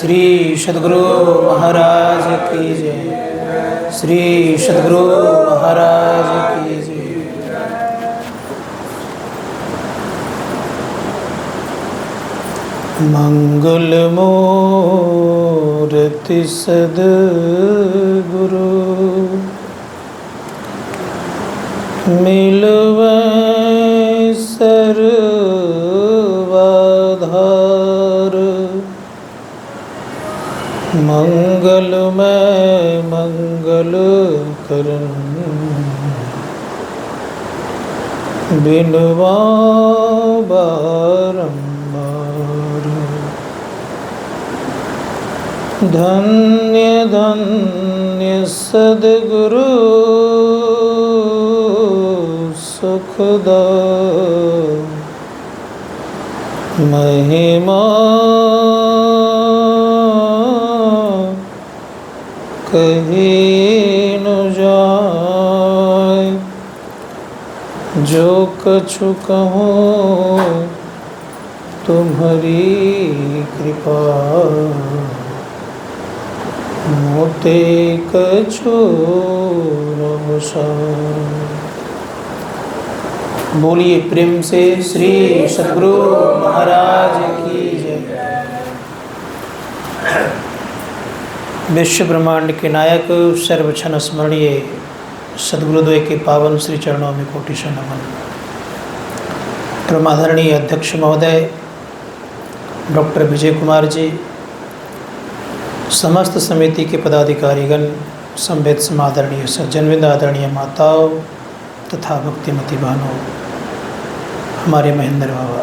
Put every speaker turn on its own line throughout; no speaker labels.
श्री सद्गुरु महाराज की जय। श्री सद्गुरु महाराज की जय। मंगल मूर्ति सद्गुरु मिलवै सर्वाधार। मंगलमय मंगल करन बिनवा बारंबार। धन्य धन्य सद्गुरु सुखदा महिमा कहीं न जाए। जो कछु कहूँ तुम्हारी कृपा मोते कछु न होसाय। बोलिए प्रेम से श्री सद्गुरु महाराज की जय। विश्व ब्रह्मांड के नायक सर्वक्षण स्मरणीय सद्गुरुद्वय के पावन श्री चरणों में कोटिशः नमन। परमादरणीय अध्यक्ष महोदय डॉक्टर विजय कुमार जी, समस्त समिति के पदाधिकारीगण, संवेद समादरणीय सज्जनवृंद, आदरणीय माताओं तथा भक्तिमती बहनों, हमारे महेंद्र बाबा,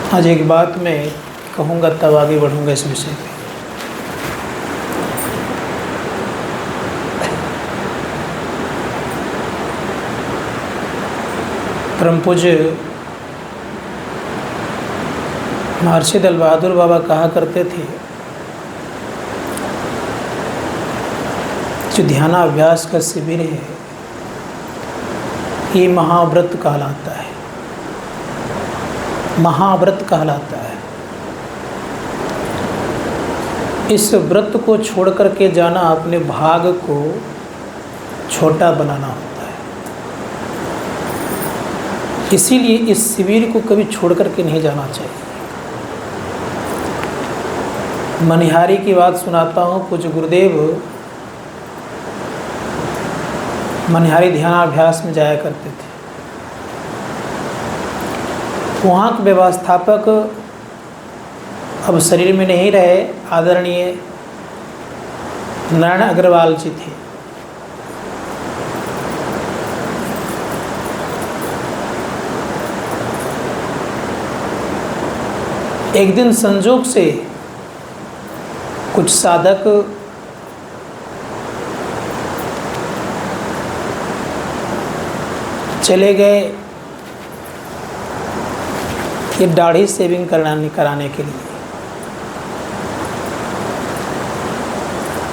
आज एक बात मैं कहूँगा तब आगे बढ़ूँगा इस विषय पे। परम पूज्य महर्षि दल बहादुर बाबा कहा करते थे, जो ध्यानाभ्यास का शिविर है ये महाव्रत कहलाता है। महाव्रत कहलाता है। इस व्रत को छोड़ करके जाना अपने भाग को छोटा बनाना होता है। इसीलिए इस शिविर को कभी छोड़ करके नहीं जाना चाहिए। मनिहारी की बात सुनाता हूँ। पूज्य गुरुदेव मनिहारी ध्यानाभ्यास में जाया करते थे। वहाँ के व्यवस्थापक अब शरीर में नहीं रहे, आदरणीय नारायण अग्रवाल जी थे। एक दिन संजोग से कुछ साधक चले गए ये दाढ़ी शेविंग कराने के लिए।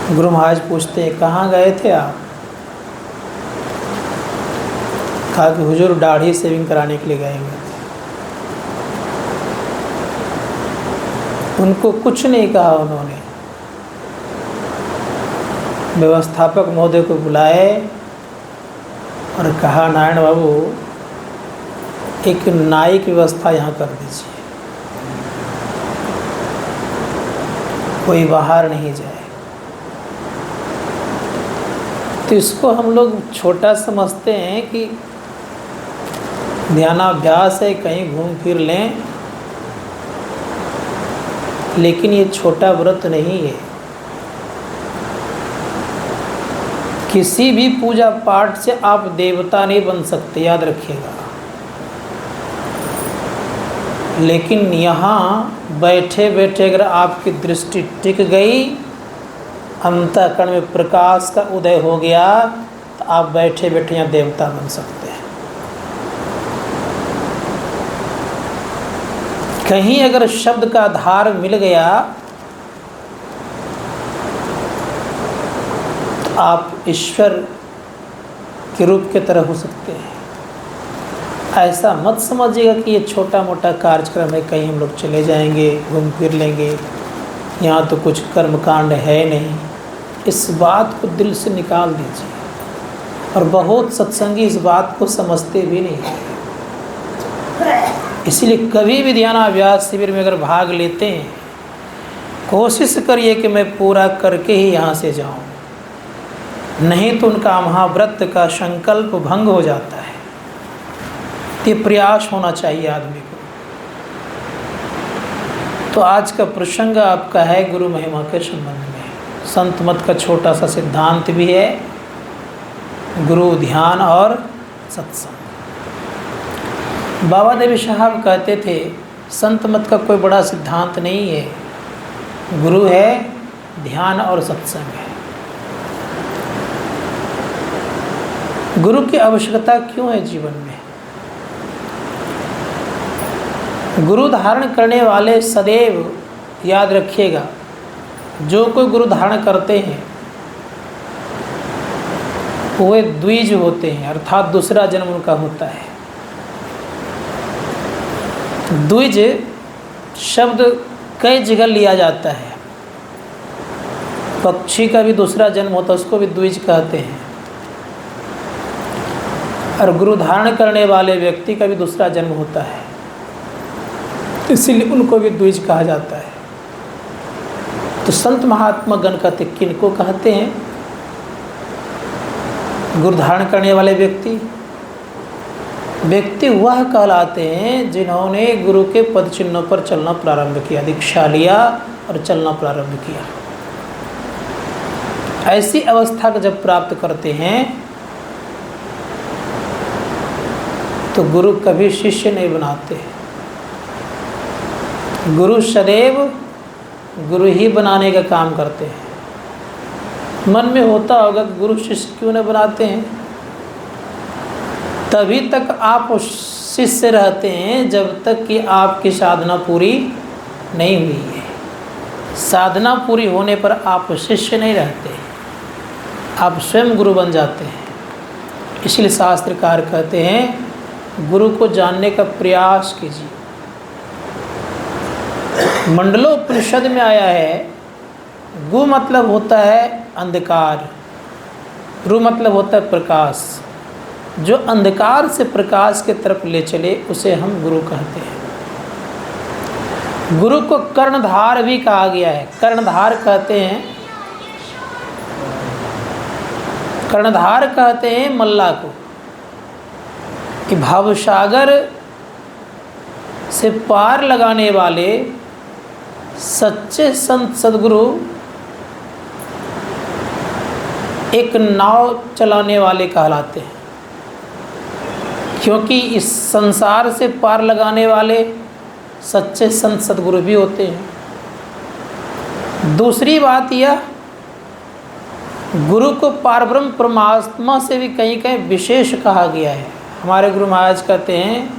गुरु महाराज पूछते हैं, कहाँ गए थे आप? कहा कि हुजूर दाढ़ी शेविंग कराने के लिए गए हुए थे। उनको कुछ नहीं कहा उन्होंने। व्यवस्थापक महोदय को बुलाए और कहा, नारायण बाबू एक नाई की व्यवस्था यहाँ कर दीजिए, कोई बाहर नहीं जाए। तो इसको हम लोग छोटा समझते हैं कि ध्यानाभ्यास है, कहीं घूम फिर लें, लेकिन ये छोटा व्रत नहीं है। किसी भी पूजा पाठ से आप देवता नहीं बन सकते, याद रखिएगा। लेकिन यहाँ बैठे बैठे अगर आपकी दृष्टि टिक गई, अंतःकरण में प्रकाश का उदय हो गया, तो आप बैठे बैठे यहाँ देवता बन सकते हैं। कहीं अगर शब्द का आधार मिल गया तो आप ईश्वर के रूप की तरह हो सकते हैं। ऐसा मत समझिएगा कि ये छोटा मोटा कार्यक्रम है, कहीं हम लोग चले जाएंगे, घूम फिर लेंगे, यहाँ तो कुछ कर्मकांड है नहीं। इस बात को दिल से निकाल दीजिए। और बहुत सत्संगी इस बात को समझते भी नहीं हैं। इसलिए कभी भी ध्यानाभ्यास शिविर में अगर भाग लेते हैं, कोशिश करिए कि मैं पूरा करके ही यहाँ से जाऊँ, नहीं तो उनका महाव्रत का संकल्प भंग हो जाता है। ये प्रयास होना चाहिए आदमी को। तो आज का प्रसंग आपका है गुरु महिमा के संबंध में। संत मत का छोटा सा सिद्धांत भी है, गुरु ध्यान और सत्संग। बाबा देवी साहब कहते थे संत मत का कोई बड़ा सिद्धांत नहीं है, गुरु है, ध्यान और सत्संग है। गुरु की आवश्यकता क्यों है जीवन में? गुरु धारण करने वाले सदैव याद रखिएगा, जो कोई गुरु धारण करते हैं वे द्विज होते हैं, अर्थात दूसरा जन्म उनका होता है। द्विज शब्द कई जगह लिया जाता है। पक्षी का भी दूसरा जन्म होता है, उसको भी द्विज कहते हैं। और गुरु धारण करने वाले व्यक्ति का भी दूसरा जन्म होता है, इसीलिए उनको भी द्विज कहा जाता है। तो संत महात्मा गण कहते किनको कहते हैं? गुरु धारण करने वाले व्यक्ति वह कहलाते हैं जिन्होंने गुरु के पद चिन्हों पर चलना प्रारंभ किया, दीक्षा लिया और चलना प्रारंभ किया। ऐसी अवस्था को जब प्राप्त करते हैं तो गुरु कभी शिष्य नहीं बनाते। गुरु सदैव गुरु ही बनाने का काम करते हैं। मन में होता होगा कि गुरु शिष्य क्यों नहीं बनाते हैं? तभी तक आप उस शिष्य रहते हैं जब तक कि आपकी साधना पूरी नहीं हुई है। साधना पूरी होने पर आप शिष्य नहीं रहते, आप स्वयं गुरु बन जाते हैं। इसलिए शास्त्रकार कहते हैं गुरु को जानने का प्रयास कीजिए। मंडलोपनिषद में आया है, गु मतलब होता है अंधकार, रु मतलब होता है प्रकाश। जो अंधकार से प्रकाश के तरफ ले चले उसे हम गुरु कहते हैं। गुरु को कर्णधार भी कहा गया है। कर्णधार कहते हैं मल्ला को, कि भवसागर से पार लगाने वाले सच्चे संत सद्गुरु एक नाव चलाने वाले कहलाते हैं, क्योंकि इस संसार से पार लगाने वाले सच्चे संत सद्गुरु भी होते हैं। दूसरी बात यह, गुरु को पारब्रह्म परमात्मा से भी कहीं कहीं विशेष कहा गया है। हमारे गुरु महाराज कहते हैं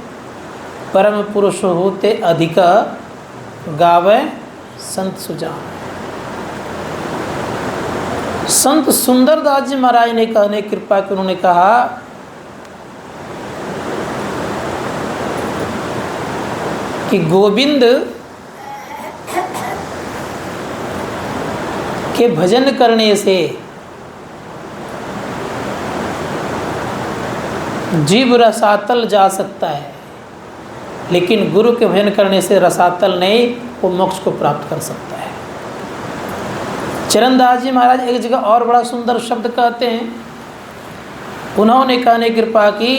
परम पुरुष होते अधिक गावे संत सुजान। संत सुंदरदास जी महाराज ने कहने कृपा कि उन्होंने कहा कि गोविंद के भजन करने से जीव रसातल जा सकता है, लेकिन गुरु के भजन करने से रसातल नहीं, वो मोक्ष को प्राप्त कर सकता है। चरणदास जी महाराज एक जगह और बड़ा सुंदर शब्द कहते हैं। उन्होंने कहने कृपा की,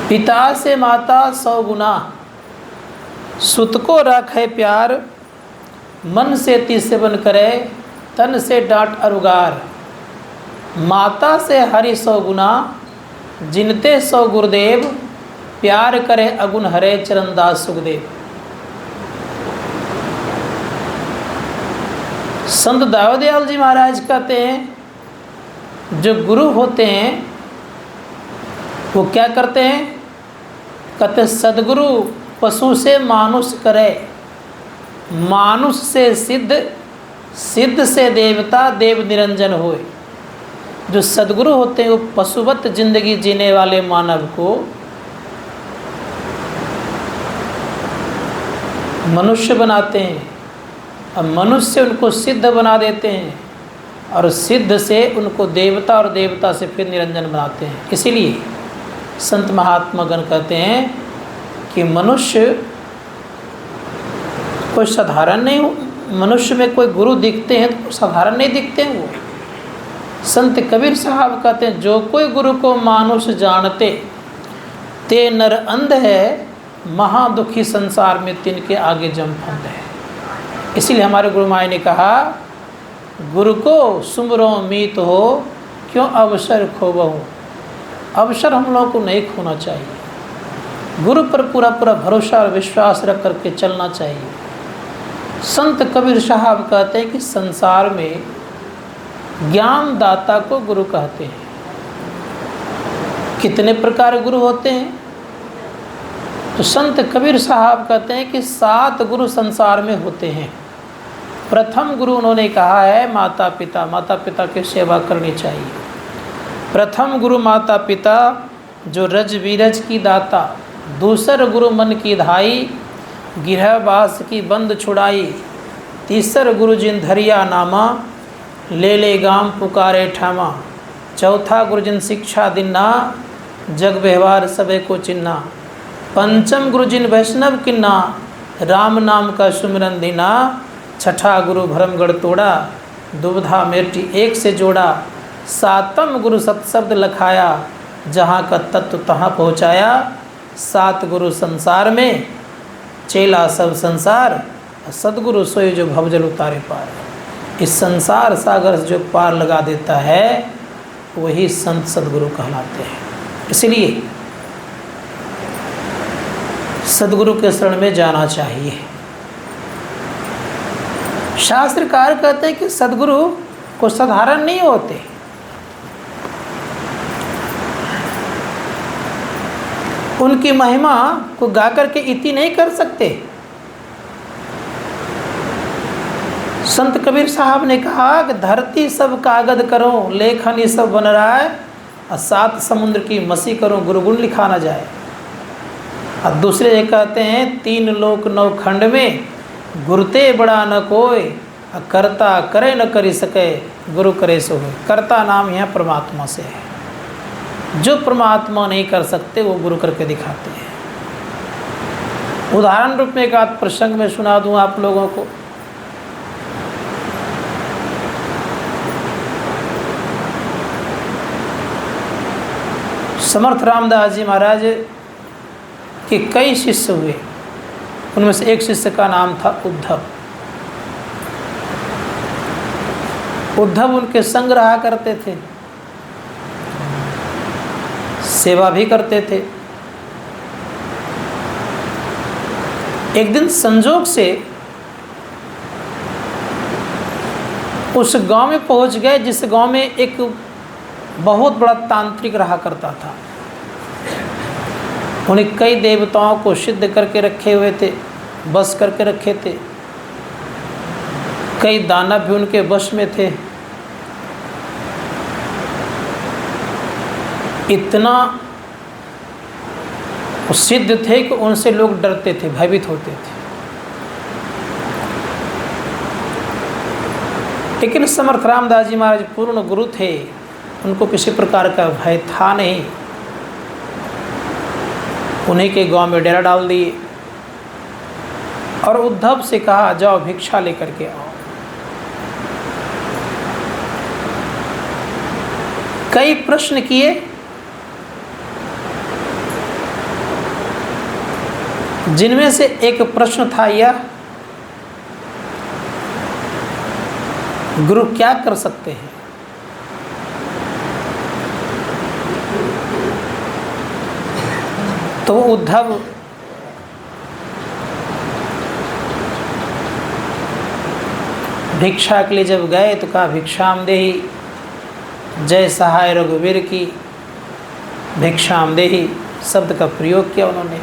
पिता से माता 100 गुना, सुत को रखे प्यार, मन से तिसेवन करे, तन से डांट अरुगार। माता से हरि 100 गुना, जिनते 100 गुरुदेव, प्यार करे अगुण हरे चरणदास सुखदेव। संत दाऊदयाल जी महाराज कहते हैं जो गुरु होते हैं वो क्या करते हैं? कहते सद्गुरु पशु से मानुष करे, मानुष से सिद्ध, सिद्ध से देवता, देव निरंजन होए। जो सद्गुरु होते हैं वो पशुवत जिंदगी जीने वाले मानव को मनुष्य बनाते हैं, और मनुष्य उनको सिद्ध बना देते हैं, और सिद्ध से उनको देवता, और देवता से फिर निरंजन बनाते हैं। इसीलिए संत महात्मा गण कहते हैं कि मनुष्य कोई साधारण नहीं हो, मनुष्य में कोई गुरु दिखते हैं तो साधारण नहीं दिखते हैं वो। संत कबीर साहब कहते हैं जो कोई गुरु को मानुष जानते ते नर अंध है, महादुखी संसार में तिनके आगे जम फंद है। इसीलिए हमारे गुरु माई ने कहा गुरु को सुमरो मीत हो, क्यों अवसर खोबहु। अवसर हम लोगों को नहीं खोना चाहिए, गुरु पर पूरा पूरा भरोसा और विश्वास रख करके चलना चाहिए। संत कबीर साहब कहते हैं कि संसार में ज्ञान दाता को गुरु कहते हैं। कितने प्रकार गुरु होते हैं? तो संत कबीर साहब कहते हैं कि 7 गुरु संसार में होते हैं। प्रथम गुरु उन्होंने कहा है माता पिता, माता पिता की सेवा करनी चाहिए। प्रथम गुरु माता पिता जो रज बीरज की दाता, दूसर गुरु मन की धाई, गिरहवास की बंद छुड़ाई, तीसर गुरु जिन धरिया नामा, ले गाम पुकारे ठामा, चौथा गुरु जिन शिक्षा दिन्ना, जग व्यवहार सबे को चिन्ना, पंचम गुरु जिन वैष्णव किन्ना, राम नाम का सुमिरन दीना, छठा गुरु भरमगढ़ तोड़ा, दुविधा मेटी एक से जोड़ा, सातम गुरु सत्शब्द लखाया, जहाँ का तत्व तहाँ पहुँचाया, 7 गुरु संसार में, चेला सब संसार, सदगुरु सोई जो भवजल उतारे पार। इस संसार सागर से जो पार लगा देता है वही संत सदगुरु कहलाते हैं। इसलिए सदगुरु के शरण में जाना चाहिए। शास्त्रकार कहते हैं कि सदगुरु को साधारण नहीं होते, उनकी महिमा को गा करके इति नहीं कर सकते। संत कबीर साहब ने कहा कि धरती सब कागज करो, लेखन ये सब बन रहा है, और 7 समुद्र की मसी करो, गुरुगुण लिखा ना जाए। और दूसरे ये कहते हैं 3 लोक 9 खंड में, गुरुते बड़ा न कोई, कर्ता करे न करी सके, गुरु करे सो होय। कर्ता नाम यहाँ परमात्मा से है, जो परमात्मा नहीं कर सकते वो गुरु करके दिखाते हैं। उदाहरण रूप में एक आध प्रसंग में सुना दूं आप लोगों को। समर्थ रामदास जी महाराज के कई शिष्य हुए, उनमें से एक शिष्य का नाम था उद्धव। उद्धव उनके संग रहा करते थे, सेवा भी करते थे। एक दिन संजोग से उस गांव में पहुंच गए जिस गांव में एक बहुत बड़ा तांत्रिक रहा करता था। उन्हें कई देवताओं को सिद्ध करके रखे हुए थे, बस करके रखे थे। कई दानव भी उनके वश में थे। इतना सिद्ध थे कि उनसे लोग डरते थे, भयभीत होते थे। लेकिन समर्थ रामदास जी महाराज पूर्ण गुरु थे, उनको किसी प्रकार का भय था नहीं। उन्हीं के गांव में डेरा डाल दिए और उद्धव से कहा जाओ भिक्षा लेकर के आओ। कई प्रश्न किए, जिनमें से एक प्रश्न था यह, गुरु क्या कर सकते हैं? तो उद्धव भिक्षा के लिए जब गए तो कहा भिक्षाम देहि, जय सहाय रघुवीर की, भिक्षाम देहि शब्द का प्रयोग किया उन्होंने।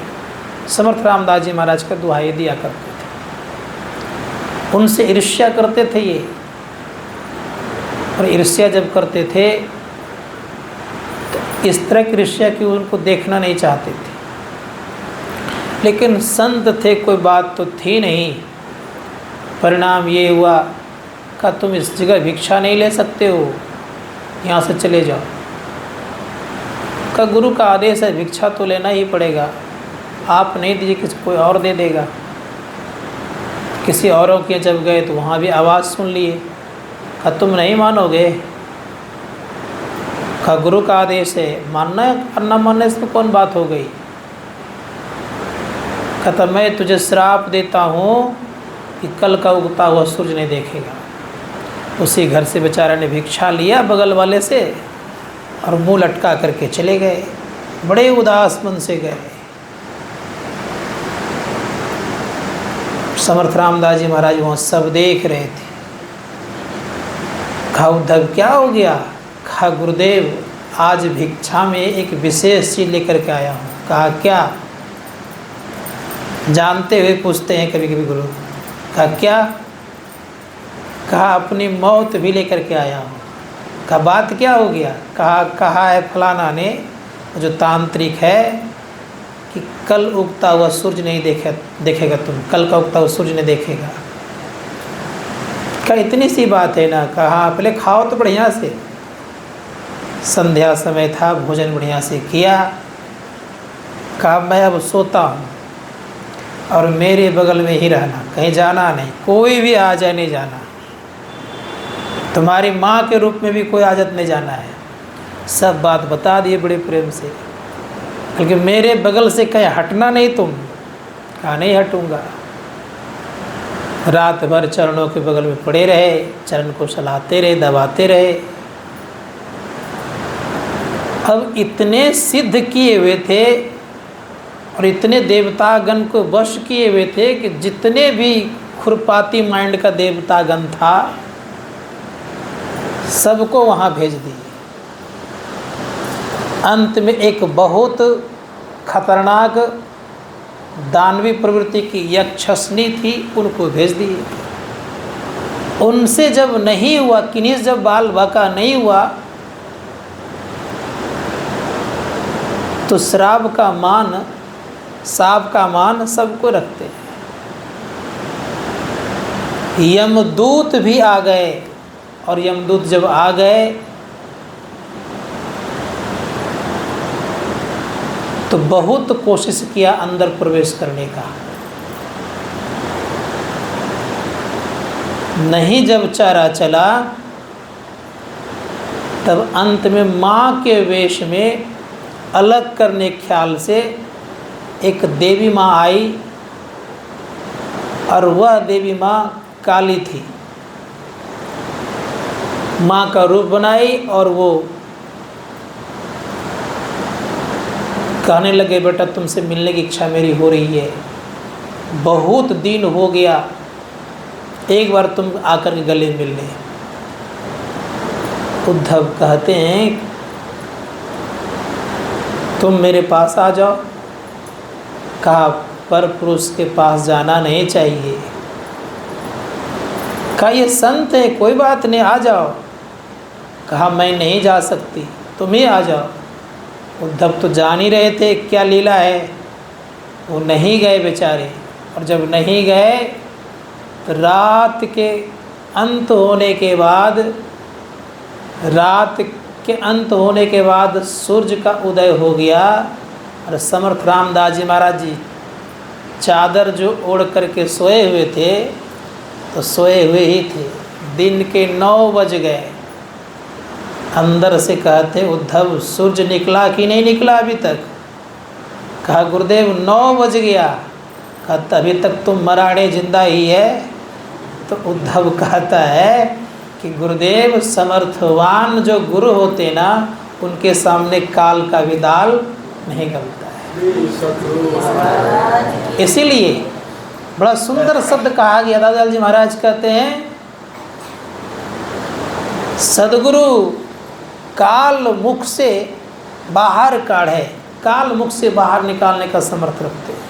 समर्थ रामदास जी महाराज का दुहाई दिया करते थे, उनसे ईर्ष्या करते थे ये। और ईर्ष्या जब करते थे इस तरह की ऋषिया की उनको देखना नहीं चाहते थे। लेकिन संत थे, कोई बात तो थी नहीं। परिणाम ये हुआ कि तुम इस जगह भिक्षा नहीं ले सकते हो, यहाँ से चले जाओ। का गुरु का आदेश है, भिक्षा तो लेना ही पड़ेगा, आप नहीं दीजिए किसी कोई और दे देगा। किसी औरों के जब गए तो वहाँ भी आवाज़ सुन लिए। का तुम नहीं मानोगे, का गुरु का आदेश है, मानना और न मानने से कौन बात हो गई। कहता मैं तुझे श्राप देता हूँ कि कल का उगता हुआ सूरज नहीं देखेगा। उसी घर से बेचारा ने भिक्षा लिया बगल वाले से और मुंह लटका करके चले गए, बड़े उदास मन से गए। समर्थ रामदास जी महाराज वहाँ सब देख रहे थे। कहा उद्धव क्या हो गया। कहा गुरुदेव आज भिक्षा में एक विशेष चीज़ लेकर के आया हूँ। कहा क्या। जानते हुए पूछते हैं कभी कभी गुरु। कहा क्या। कहा अपनी मौत भी लेकर के आया हूँ। कहा बात क्या हो गया। कहा है फलाना ने जो तांत्रिक है कि कल उगता हुआ सूरज नहीं देखेगा तुम, कल का उगता हुआ सूरज नहीं देखेगा। कहा इतनी सी बात है ना। कहा पहले खाओ तो बढ़िया से। संध्या समय था, भोजन बढ़िया से किया। कहा मैं अब सोता हूँ और मेरे बगल में ही रहना, कहीं जाना नहीं, कोई भी आ जाए नहीं जाना, तुम्हारी माँ के रूप में भी कोई आजत नहीं जाना है। सब बात बता दिए बड़े प्रेम से, क्योंकि मेरे बगल से कहीं हटना नहीं तुम। कहा नहीं हटूँगा। रात भर चरणों के बगल में पड़े रहे, चरण को सहलाते रहे, दबाते रहे। अब इतने सिद्ध किए हुए थे और इतने देवतागण को वश किए हुए थे कि जितने भी खुरपाती माइंड का देवतागण था सबको वहाँ भेज दिए। अंत में एक बहुत खतरनाक दानवी प्रवृत्ति की यक्षसनी थी, उनको भेज दिए। उनसे जब नहीं हुआ, किन्हीं जब बाल बाका नहीं हुआ तो श्राप का मान, साप का मान सबको रखते हैं। यमदूत भी आ गए और यमदूत जब आ गए तो बहुत कोशिश किया अंदर प्रवेश करने का, नहीं जब चारा चला तब अंत में माँ के वेश में अलग करने के ख्याल से एक देवी माँ आई और वह देवी माँ काली थी। माँ का रूप बनाई और वो कहने लगे बेटा तुमसे मिलने की इच्छा मेरी हो रही है, बहुत दिन हो गया, एक बार तुम आकर के गले मिल ले। उद्धव कहते हैं तुम मेरे पास आ जाओ। कहा पर पुरुष के पास जाना नहीं चाहिए। कहा ये संत है, कोई बात नहीं, आ जाओ। कहा मैं नहीं जा सकती, तुम ही आ जाओ। उद्धव तो जान ही रहे थे क्या लीला है, वो नहीं गए बेचारे। और जब नहीं गए तो रात के अंत होने के बाद सूरज का उदय हो गया और समर्थ रामदास जी महाराज जी चादर जो ओढ़ करके सोए हुए थे तो सोए हुए ही थे। दिन के 9 बज गए। अंदर से कहते उद्धव सूरज निकला कि नहीं निकला अभी तक। कहा गुरुदेव 9 बज गया। कहता अभी तक तुम मराड़े जिंदा ही है। तो उद्धव कहता है कि गुरुदेव समर्थवान जो गुरु होते ना उनके सामने काल का भी दाल नहीं गलता है। इसीलिए बड़ा सुंदर शब्द कहा गया। दादालाल जी महाराज कहते हैं सदगुरु काल मुख से बाहर काढ़े, काल मुख से बाहर निकालने का समर्थ रखते हैं,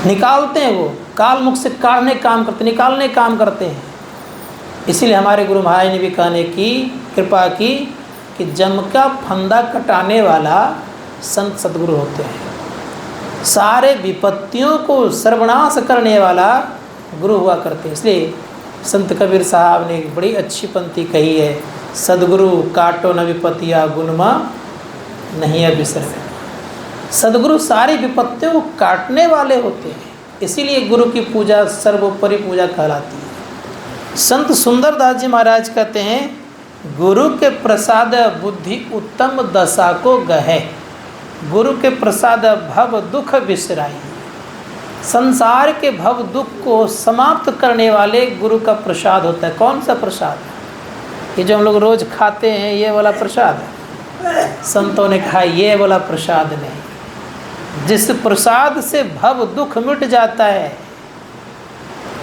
निकालते हैं। वो काल मुख से काढ़ने काम करते, निकालने काम करते हैं। इसीलिए हमारे गुरु महाराज ने भी कहने की कृपा की कि जम का फंदा कटाने वाला संत सदगुरु होते हैं। सारे विपत्तियों को सर्वनाश करने वाला गुरु हुआ करते हैं। इसलिए संत कबीर साहब ने एक बड़ी अच्छी पंक्ति कही है, सदगुरु काटो न विपत्तिया गुणमा नहीं है बिसर। सदगुरु सारी विपत्तियों को काटने वाले होते हैं, इसीलिए गुरु की पूजा सर्वोपरि पूजा कहलाती है। संत सुंदरदास जी महाराज कहते हैं, गुरु के प्रसाद बुद्धि उत्तम दशा को गहे, गुरु के प्रसाद भव दुख बिसराई। संसार के भव दुख को समाप्त करने वाले गुरु का प्रसाद होता है। कौन सा प्रसाद? ये जो हम लोग रोज़ खाते हैं ये वाला प्रसाद है? संतों ने कहा ये वाला प्रसाद नहीं। जिस प्रसाद से भव दुख मिट जाता है।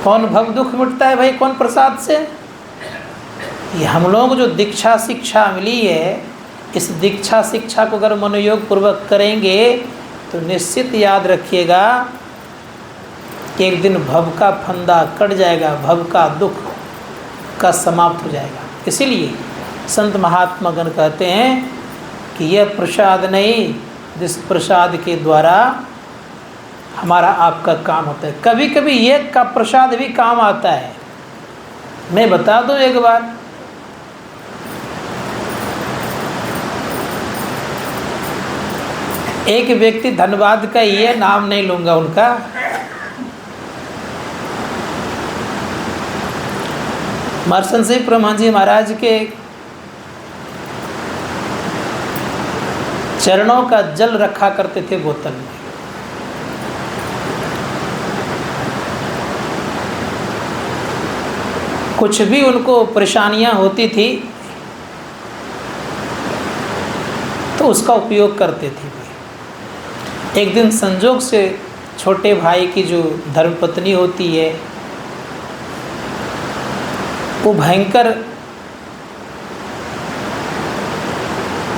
कौन भव दुख मिटता है भाई? कौन प्रसाद से? ये हम लोगों को जो दीक्षा शिक्षा मिली है, इस दीक्षा शिक्षा को अगर मनोयोग पूर्वक करेंगे तो निश्चित याद रखिएगा कि एक दिन भव का फंदा कट जाएगा, भव का दुख का समाप्त हो जाएगा। इसीलिए संत महात्मा गण कहते हैं कि यह प्रसाद नहीं जिस प्रसाद के द्वारा हमारा आपका काम होता है। कभी कभी ये का प्रसाद भी काम आता है। मैं बता दूं एक बार, एक व्यक्ति धनबाद का, ये नाम नहीं लूँगा उनका, मरसन से ब्रह्मा जी महाराज के चरणों का जल रखा करते थे बोतल में। कुछ भी उनको परेशानियां होती थी तो उसका उपयोग करते थे। एक दिन संजोग से छोटे भाई की जो धर्मपत्नी होती है वो भयंकर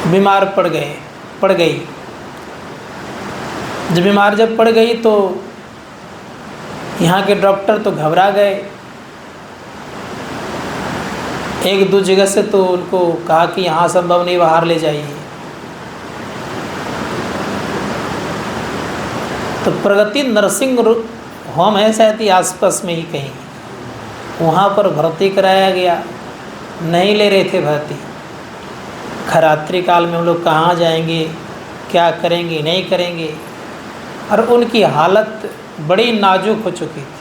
बीमार पड़ गई। जब बीमार पड़ गई तो यहाँ के डॉक्टर तो घबरा गए। एक दो जगह से तो उनको कहा कि यहाँ संभव नहीं, बाहर ले जाइए। तो प्रगति नर्सिंग होम है शायद ही आसपास में ही कहीं, वहाँ पर भर्ती कराया गया। नहीं ले रहे थे भर्ती। खरात्रि काल में हम लोग कहाँ जाएंगे, क्या करेंगे, नहीं करेंगे। और उनकी हालत बड़ी नाजुक हो चुकी थी।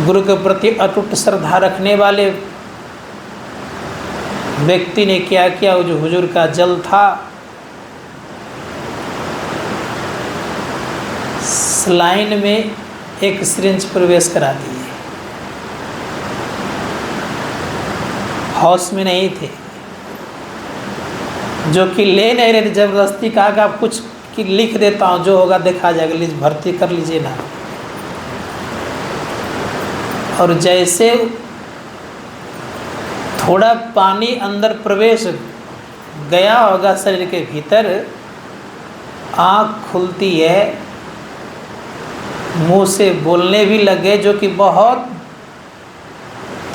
गुरु के प्रति अटूट श्रद्धा रखने वाले व्यक्ति ने क्या किया, वो जो हुजूर का जल था स्लाइन में एक सिरिंज प्रवेश करा दिए। हाउस में नहीं थे, जो कि ले नहीं रहे थे। जबरदस्ती कहा कि आप कुछ कि लिख देता हूँ, जो होगा देखा जाएगा, लीजिए भर्ती कर लीजिए ना। और जैसे थोड़ा पानी अंदर प्रवेश गया होगा शरीर के भीतर, आँख खुलती है, मुंह से बोलने भी लगे, जो कि बहुत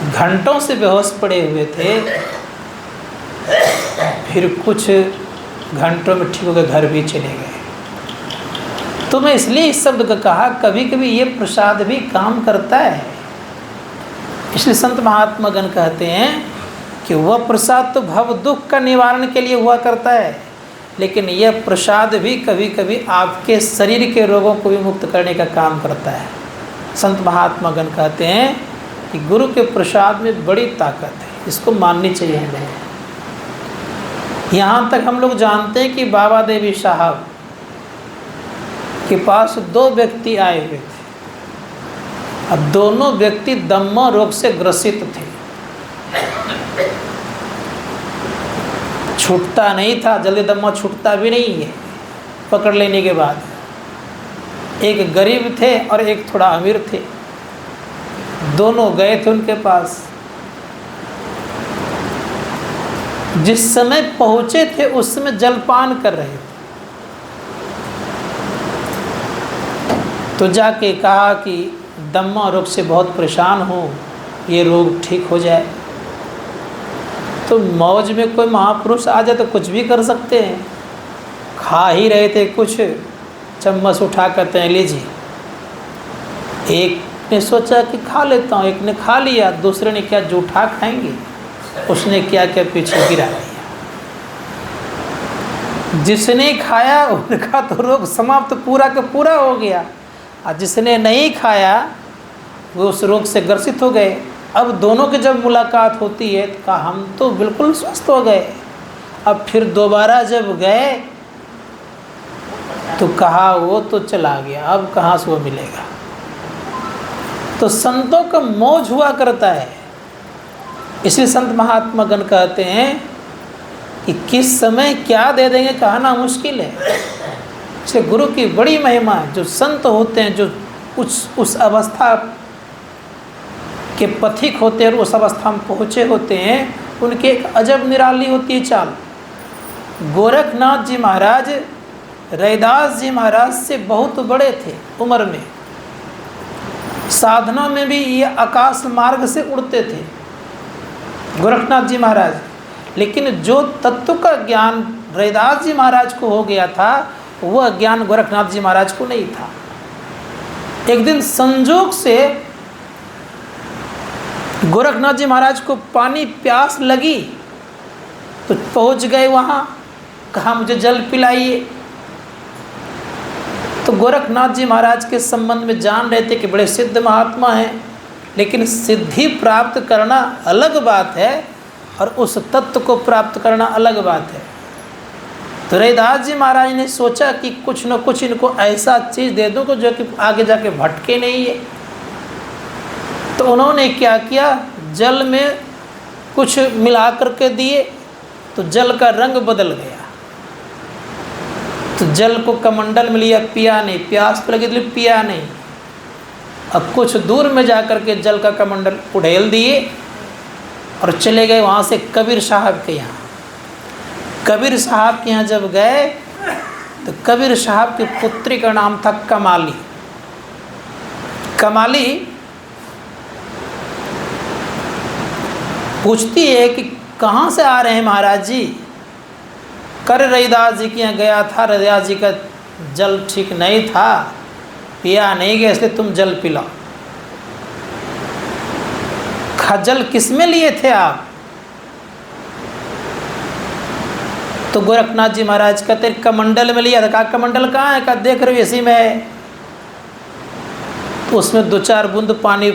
घंटों से बेहोश पड़े हुए थे। फिर कुछ घंटों में ठीक होकर घर भी चले गए। तो मैं इसलिए इस शब्द का कहा, कभी कभी ये प्रसाद भी काम करता है। इसलिए संत महात्मा गण कहते हैं कि वह प्रसाद तो भव दुख का निवारण के लिए हुआ करता है, लेकिन यह प्रसाद भी कभी कभी आपके शरीर के रोगों को भी मुक्त करने का काम करता है। संत महात्मा गण कहते हैं कि गुरु के प्रसाद में बड़ी ताकत है, इसको माननी चाहिए हमें। यहाँ तक हम लोग जानते हैं कि बाबा देवी साहब के पास 2 व्यक्ति आए हुए थे, और दोनों व्यक्ति दम्मा रोग से ग्रसित थे। छूटता नहीं था, जल्दी दम्मा छूटता भी नहीं है पकड़ लेने के बाद। एक गरीब थे और एक थोड़ा अमीर थे। दोनों गए थे उनके पास। जिस समय पहुँचे थे उस समय जलपान कर रहे थे। तो जाके कहा कि दम्मा रोग से बहुत परेशान हूँ, ये रोग ठीक हो जाए। तो मौज में कोई महापुरुष आ जाए तो कुछ भी कर सकते हैं। खा ही रहे थे कुछ, चम्मच उठा कर तय लीजिए। एक ने सोचा कि खा लेता हूँ, एक ने खा लिया, दूसरे ने क्या जूठा खाएंगे, उसने क्या क्या पीछे गिरा दिया। जिसने खाया उनका तो रोग समाप्त पूरा का पूरा हो गया, और जिसने नहीं खाया वो उस रोग से ग्रसित हो गए। अब दोनों की जब मुलाकात होती है तो कहा हम तो बिल्कुल स्वस्थ हो गए। अब फिर दोबारा जब गए तो कहा वो तो चला गया, अब कहाँ से वो मिलेगा। तो संतों का मौज हुआ करता है। इसलिए संत महात्मा गण कहते हैं कि किस समय क्या दे देंगे कहना मुश्किल है। इसलिए गुरु की बड़ी महिमा है। जो संत होते हैं, जो उस अवस्था के पथिक होते हैं और उस अवस्था में पहुँचे होते हैं, उनकी एक अजब निराली होती है चाल। गोरखनाथ जी महाराज रैदास जी महाराज से बहुत बड़े थे उम्र में, साधना में भी ये आकाश मार्ग से उड़ते थे गोरखनाथ जी महाराज। लेकिन जो तत्व का ज्ञान रैदास जी महाराज को हो गया था, वह ज्ञान गोरखनाथ जी महाराज को नहीं था। एक दिन संजोग से गोरखनाथ जी महाराज को पानी प्यास लगी तो पहुंच गए वहाँ, कहा मुझे जल पिलाइए। तो गोरखनाथ जी महाराज के संबंध में जान रहे थे कि बड़े सिद्ध महात्मा हैं, लेकिन सिद्धि प्राप्त करना अलग बात है और उस तत्व को प्राप्त करना अलग बात है। तो रैदास जी महाराज ने सोचा कि कुछ न कुछ इनको ऐसा चीज़ दे दूँ जो कि आगे जाके भटके नहीं है। तो उन्होंने क्या किया, जल में कुछ मिला करके दिए तो जल का रंग बदल गया। तो जल को कमंडल में लिया, पिया नहीं, प्यास तो लगी तो पिया नहीं। अब कुछ दूर में जा कर के जल का कमंडल उड़ेल दिए और चले गए वहाँ से कबीर साहब के यहाँ। कबीर साहब के यहाँ जब गए तो कबीर साहब की पुत्री का नाम था कमाली। कमाली पूछती है कि कहाँ से आ रहे हैं महाराज जी। कर रैदास जी के यहाँ गया था, रैदास जी का जल ठीक नहीं था, पिया नहीं गया, इसलिए तुम जल पिलाओ। जल किस में लिए थे आप? तो गोरखनाथ जी महाराज कहते कमंडल में लिया था। कहा कमंडल कहाँ है? कहा देख रहे हो इसी में है। तो उसमें 2-4 बूंद पानी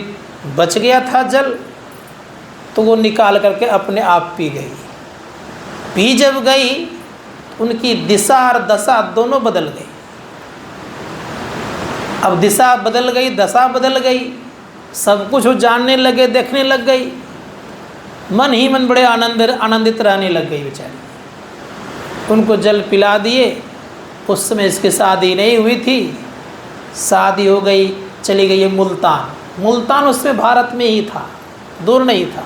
बच गया था जल, तो वो निकाल करके अपने आप पी गई। पी जब गई उनकी दिशा और दशा दोनों बदल गई। अब दिशा बदल गई, दशा बदल गई, सब कुछ वो जानने लगे, देखने लग गई। मन ही मन बड़े आनंदित रहने लग गई बेचारी। उनको जल पिला दिए। उस समय इसकी शादी नहीं हुई थी, शादी हो गई, चली गई है मुल्तान। मुल्तान उसमें भारत में ही था, दूर नहीं था।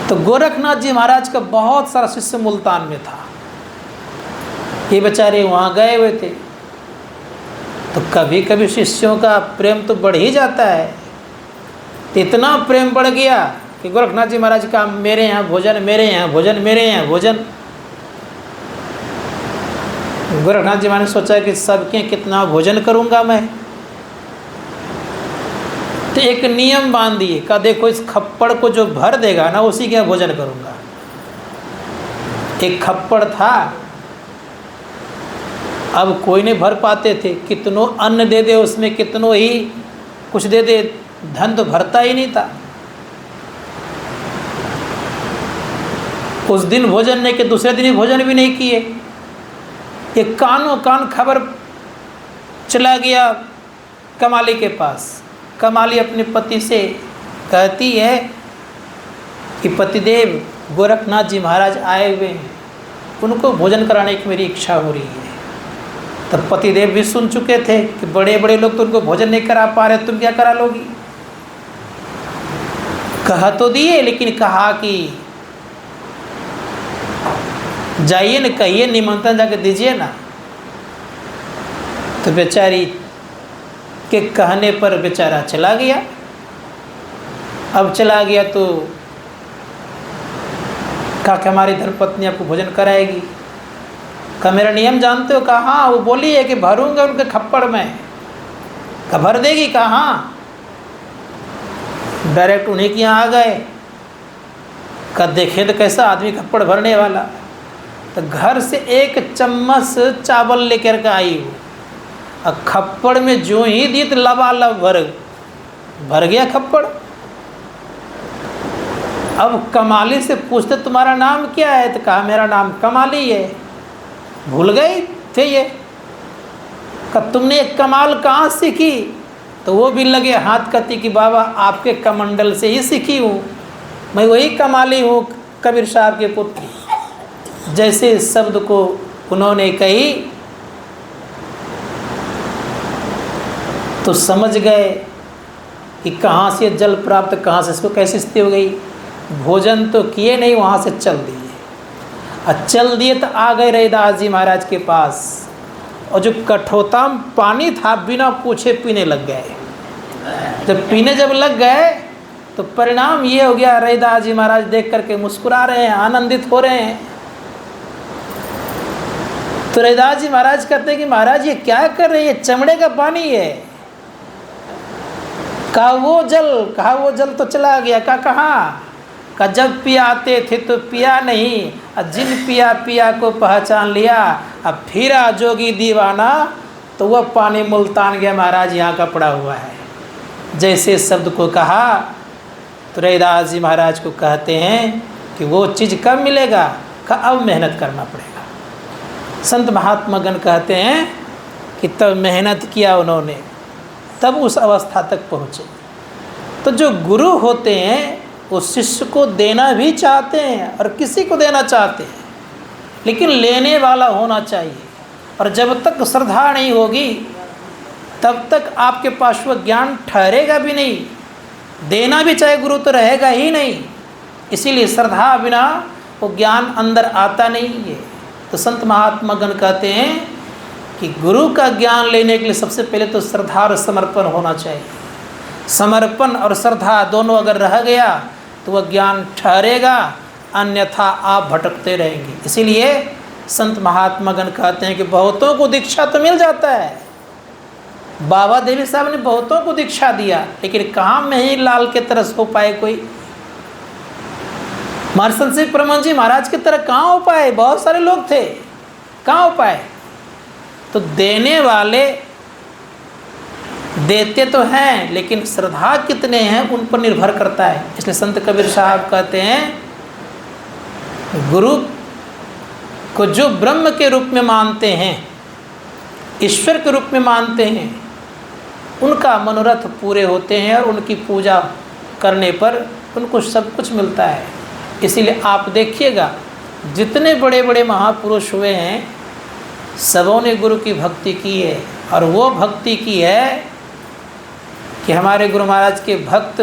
तो गोरखनाथ जी महाराज का बहुत सारा शिष्य मुल्तान में था। ये बेचारे वहाँ गए हुए थे। तो कभी कभी शिष्यों का प्रेम तो बढ़ ही जाता है। तो इतना प्रेम बढ़ गया कि गोरखनाथ जी महाराज का मेरे यहाँ भोजन, मेरे यहाँ भोजन, मेरे यहाँ भोजन। गोरखनाथ जी महाराज ने सोचा कि सबके कितना भोजन करूँगा मैं। तो एक नियम बांध दिए, का देखो इस खप्पड़ को जो भर देगा ना उसी के भोजन करूँगा। एक खप्पड़ था, अब कोई नहीं भर पाते थे, कितनों अन्न दे दे उसमें, कितनों ही कुछ दे दे, धन तो भरता ही नहीं था। उस दिन भोजन नहीं किए, दूसरे दिन ही भोजन भी नहीं किए। ये कानों कान खबर चला गया कमाली के पास। कमाली अपने पति से कहती है कि पतिदेव गोरखनाथ जी महाराज आए हुए हैं, उनको भोजन कराने की मेरी इच्छा हो रही है। तब पतिदेव भी सुन चुके थे कि बड़े बड़े लोग तो उनको भोजन नहीं करा पा रहे, तुम क्या करा लोगी। कहा तो दिए, लेकिन कहा कि जाइए न, कहिए निमंत्रण जाके दीजिए ना। तो बेचारी के कहने पर बेचारा चला गया। अब चला गया तो कहा कि हमारी धर्मपत्नी आपको भोजन कराएगी। कहा मेरा नियम जानते हो? कहा हाँ। वो बोली है कि भरूंगा उनके खप्पड़ में। कहा भर देगी? कहा हाँ। डायरेक्ट उन्हीं के यहाँ आ गए। कहा देखे तो कैसा आदमी खप्पड़ भरने वाला। तो घर से एक चम्मच चावल लेकर के आई वो, और खप्पड़ में जो ही दी तो लबालब भर गया खप्पड़। अब कमाली से पूछते तुम्हारा नाम क्या है? तो कहा मेरा नाम कमाली है। भूल गए थे ये। कहा तुमने एक कमाल कहाँ सीखी? तो वो भी लगे हाथ कहती कि बाबा आपके कमंडल से ही सीखी हूँ, मैं वही कमाली हूँ, कबीर साहब के पुत्र। जैसे इस शब्द को उन्होंने कही तो समझ गए कि कहाँ से जल प्राप्त, कहाँ से इसको कैसी स्थिति हो गई। भोजन तो किए नहीं, वहाँ से चल दिए। और चल दिए तो आ गए रैदास जी महाराज के पास, और जो कठोता पानी था बिना पूछे पीने लग गए। जब लग गए तो परिणाम ये हो गया, रैदास जी महाराज देख करके मुस्कुरा रहे हैं, आनंदित हो रहे हैं। तो रैदास जी महाराज कहते हैं कि महाराज ये क्या कर रहे हैं, ये चमड़े का पानी है। कहा वो जल तो चला गया। कहाँ? का जब पियाते थे तो पिया नहीं, और जिन पिया को पहचान लिया, अब फिरा जोगी दीवाना, तो वह पानी मुल्तान गया महाराज यहाँ का पड़ा हुआ है। जैसे शब्द को कहा तो रैदास जी महाराज को कहते हैं कि वो चीज़ कब मिलेगा? का अब मेहनत करना पड़ेगा। संत महात्मागण कहते हैं कि तब मेहनत किया उन्होंने, तब उस अवस्था तक पहुँचे। तो जो गुरु होते हैं वो शिष्य को देना भी चाहते हैं और किसी को देना चाहते हैं, लेकिन लेने वाला होना चाहिए। और जब तक श्रद्धा नहीं होगी तब तक आपके पास वो ज्ञान ठहरेगा भी नहीं, देना भी चाहे गुरु तो रहेगा ही नहीं। इसीलिए श्रद्धा बिना वो ज्ञान अंदर आता नहीं है। तो संत महात्मा गण कहते हैं कि गुरु का ज्ञान लेने के लिए सबसे पहले तो श्रद्धा और समर्पण होना चाहिए। समर्पण और श्रद्धा दोनों अगर रह गया तो वह ज्ञान ठहरेगा, अन्यथा आप भटकते रहेंगे। इसीलिए संत महात्मा गण कहते हैं कि बहुतों को दीक्षा तो मिल जाता है। बाबा देवी साहब ने बहुतों को दीक्षा दिया, लेकिन कहाँ में ही लाल के तरस हो पाए कोई। महर्षि श्री परमहंस जी महाराज की तरह कहाँ हो पाए? बहुत सारे लोग थे, कहाँ हो पाए? तो देने वाले देते तो हैं, लेकिन श्रद्धा कितने हैं उन पर निर्भर करता है। इसलिए संत कबीर साहब कहते हैं गुरु को जो ब्रह्म के रूप में मानते हैं, ईश्वर के रूप में मानते हैं, उनका मनोरथ पूरे होते हैं और उनकी पूजा करने पर उनको सब कुछ मिलता है। इसीलिए आप देखिएगा जितने बड़े बड़े महापुरुष हुए हैं सबों ने गुरु की भक्ति की है, और वो भक्ति की है कि हमारे गुरु महाराज के भक्त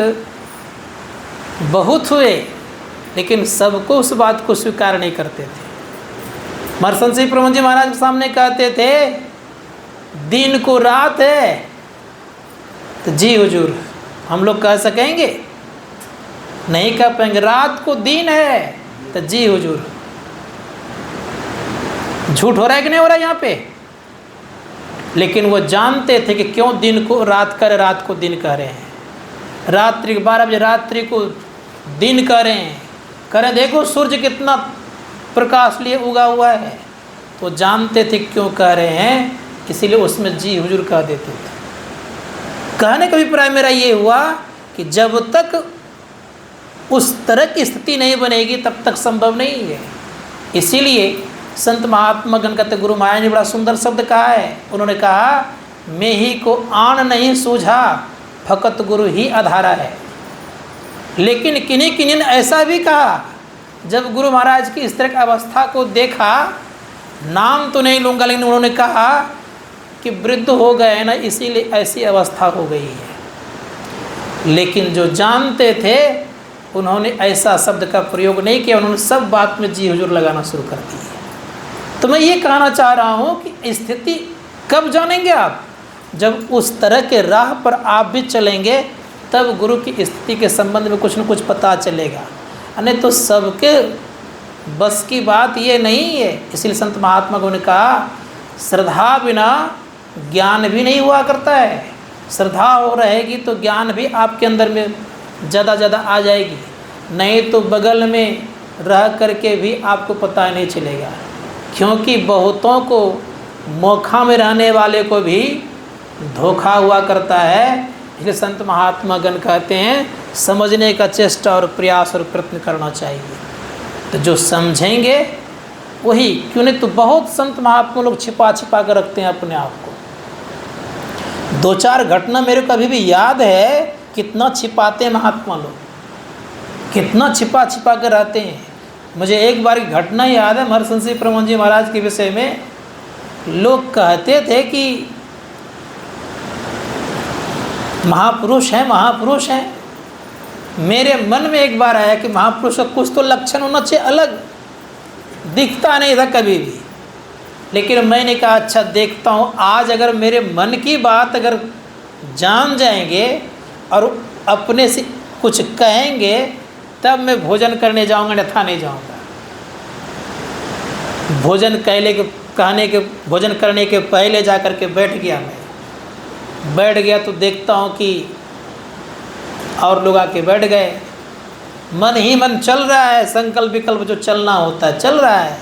बहुत हुए, लेकिन सबको उस बात को स्वीकार नहीं करते थे। महर्षि श्री परमहंस जी महाराज के सामने कहते थे दिन को रात है, तो जी हुजूर हम लोग कह सकेंगे? नहीं कह पाएंगे। रात को दिन है, तो जी हुजूर। झूठ हो रहा है कि नहीं हो रहा है यहाँ पे? लेकिन वो जानते थे कि क्यों दिन को रात कर, रात को दिन कह रहे हैं। रात्रि 12 बजे रात्रि को दिन कह रहे हैं, कह रहे देखो सूर्य कितना प्रकाश लिए उगा हुआ है। तो जानते थे क्यों कह रहे हैं, इसीलिए उसमें जी हुजूर कह देते थे। कहने का अभिप्राय मेरा ये हुआ कि जब तक उस तरह की स्थिति नहीं बनेगी तब तक संभव नहीं है। इसीलिए संत महात्मा गण कहते गुरु महाराज ने बड़ा सुंदर शब्द कहा है। उन्होंने कहा मैं ही को आन नहीं सूझा, फकत गुरु ही आधारा है। लेकिन किन्हीं किन्हीं ने ऐसा भी कहा, जब गुरु महाराज की इस तरह की अवस्था को देखा, नाम तो नहीं लूँगा, लेकिन उन्होंने कहा कि वृद्ध हो गए ना, इसीलिए ऐसी अवस्था हो गई है। लेकिन जो जानते थे उन्होंने ऐसा शब्द का प्रयोग नहीं किया, उन्होंने सब बात में जी हुजूर लगाना शुरू कर दी। तो मैं ये कहना चाह रहा हूँ कि स्थिति कब जानेंगे आप? जब उस तरह के राह पर आप भी चलेंगे तब गुरु की स्थिति के संबंध में कुछ न कुछ पता चलेगा। नहीं तो सबके बस की बात ये नहीं है। इसलिए संत महात्मा को ने कहा श्रद्धा बिना ज्ञान भी नहीं हुआ करता है। श्रद्धा हो रहेगी तो ज्ञान भी आपके अंदर में ज़्यादा आ जाएगी, नहीं तो बगल में रह करके भी आपको पता नहीं चलेगा। क्योंकि बहुतों को मोखा में रहने वाले को भी धोखा हुआ करता है। इसलिए संत महात्मा गण कहते हैं समझने का चेष्टा और प्रयास और प्रयत्न करना चाहिए। तो जो समझेंगे वही, क्यों नहीं तो बहुत संत महात्मा लोग छिपा कर रखते हैं अपने आप को। 2-4 घटना मेरे को अभी भी याद है, कितना छिपाते हैं महात्मा लोग, कितना छिपा कर रहते हैं। मुझे एक बार की घटना याद है, महर्षि श्री प्रमोद जी महाराज के विषय में। लोग कहते थे कि महापुरुष हैं। मेरे मन में एक बार आया कि महापुरुष का कुछ तो लक्षण होना चाहिए अलग, दिखता नहीं था कभी भी। लेकिन मैंने कहा अच्छा देखता हूँ, आज अगर मेरे मन की बात अगर जान जाएंगे और अपने से कुछ कहेंगे तब मैं भोजन करने जाऊँगा, अन्यथा नहीं जाऊँगा। भोजन करने के पहले जा कर के बैठ गया तो देखता हूँ कि और लोग आके बैठ गए। मन ही मन चल रहा है, संकल्प विकल्प जो चलना होता है चल रहा है।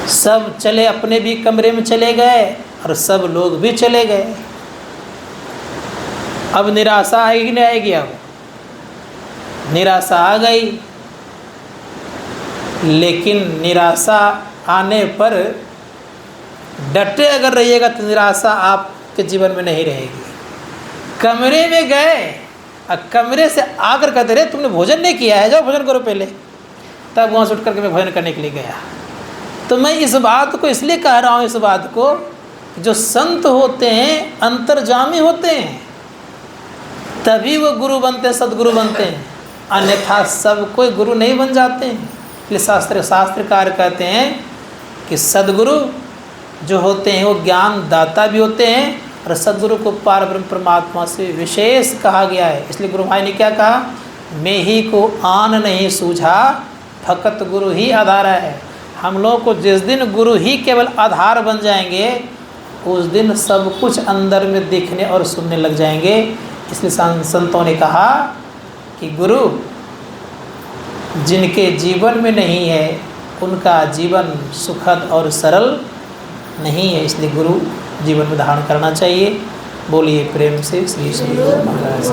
सब चले, अपने भी कमरे में चले गए और सब लोग भी चले गए। अब निराशा आएगी नहीं आएगी? अब निराशा आ गई। लेकिन निराशा आने पर डटे अगर रहिएगा तो निराशा आपके जीवन में नहीं रहेगी। कमरे में गए और कमरे से आकर कहते रहे तुमने भोजन नहीं किया है, जाओ भोजन करो पहले। तब वहाँ से उठ करके मैं भोजन करने के लिए गया। तो मैं इस बात को इसलिए कह रहा हूँ, इस बात को जो संत होते हैं अंतर्जामी होते हैं, तभी वो गुरु बनते हैं, सदगुरु बनते हैं। अन्यथा सब कोई गुरु नहीं बन जाते हैं। इसलिए शास्त्रकार कहते हैं कि सदगुरु जो होते हैं वो ज्ञान दाता भी होते हैं, और सदगुरु को पार ब्रह्म परमात्मा से विशेष कहा गया है। इसलिए गुरु भाई ने क्या कहा, मैं ही को आन नहीं सूझा, फकत गुरु ही आधार है। हम लोग को जिस दिन गुरु ही केवल आधार बन जाएंगे उस दिन सब कुछ अंदर में दिखने और सुनने लग जाएंगे। इसलिए संतों ने कहा कि गुरु जिनके जीवन में नहीं है उनका जीवन सुखद और सरल नहीं है। इसलिए गुरु जीवन में धारण करना चाहिए। बोलिए प्रेम से श्री गुरु महाराज।